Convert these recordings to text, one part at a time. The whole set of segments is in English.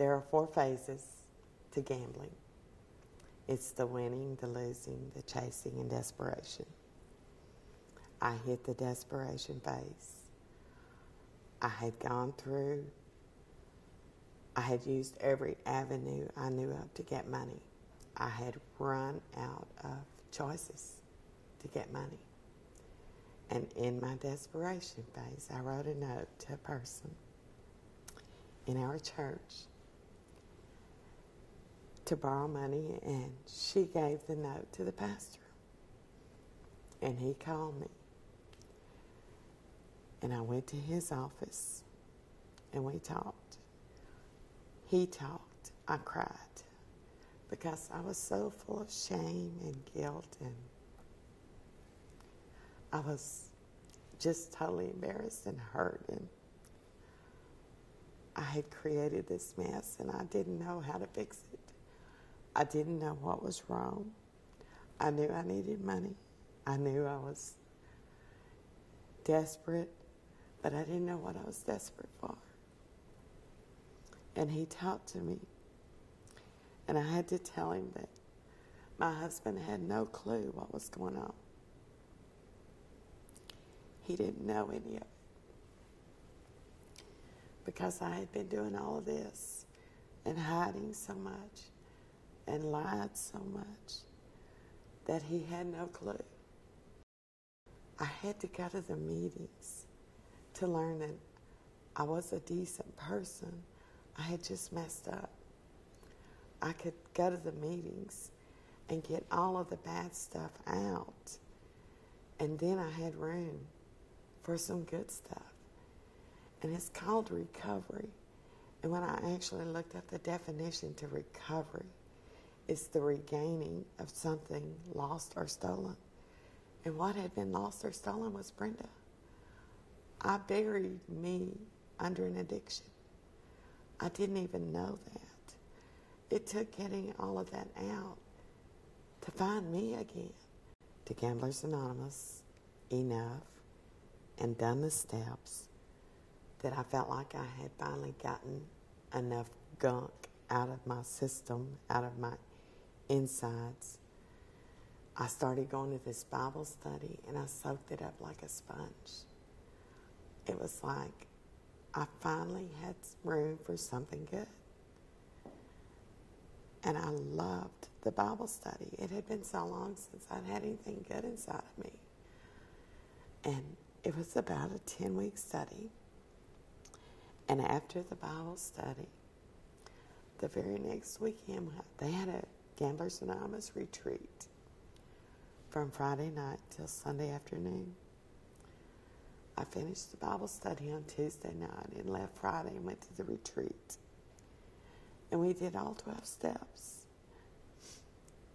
There are 4 phases to gambling. It's the winning, the losing, the chasing, and desperation. I hit the desperation phase. I had used every avenue I knew of to get money. I had run out of choices to get money. And in my desperation phase, I wrote a note to a person in our church to borrow money, and she gave the note to the pastor. And he called me. And I went to his office, and we talked. He talked. I cried because I was so full of shame and guilt, and I was just totally embarrassed and hurt, and I had created this mess, and I didn't know how to fix it. I didn't know what was wrong. I knew I needed money. I knew I was desperate, but I didn't know what I was desperate for. And he talked to me, and I had to tell him that my husband had no clue what was going on. He didn't know any of it because I had been doing all of this and hiding so much and lied so much that he had no clue. I had to go to the meetings to learn that I was a decent person. I had just messed up. I could go to the meetings and get all of the bad stuff out, and then I had room for some good stuff. And it's called recovery. And when I actually looked up the definition to recovery, it's the regaining of something lost or stolen. And what had been lost or stolen was Brenda. I buried me under an addiction. I didn't even know that. It took getting all of that out to find me again. To Gamblers Anonymous, enough, and done the steps that I felt like I had finally gotten enough gunk out of my system, out of my insides. I started going to this Bible study, and I soaked it up like a sponge. It was like I finally had room for something good. And I loved the Bible study. It had been so long since I'd had anything good inside of me. And it was about a 10-week study. And after the Bible study, the very next weekend, they had a Gamblers Anonymous retreat from Friday night till Sunday afternoon. I finished the Bible study on Tuesday night and left Friday and went to the retreat. And we did all 12 steps.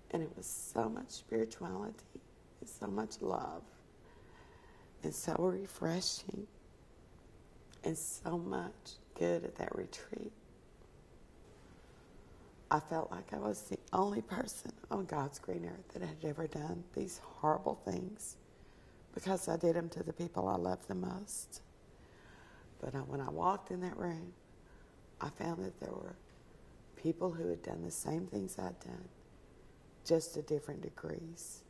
And it was so much spirituality and so much love and so refreshing and so much good at that retreat. I felt like I was the only person on God's green earth that had ever done these horrible things because I did them to the people I loved the most. But when I walked in that room, I found that there were people who had done the same things I'd done, just to different degrees.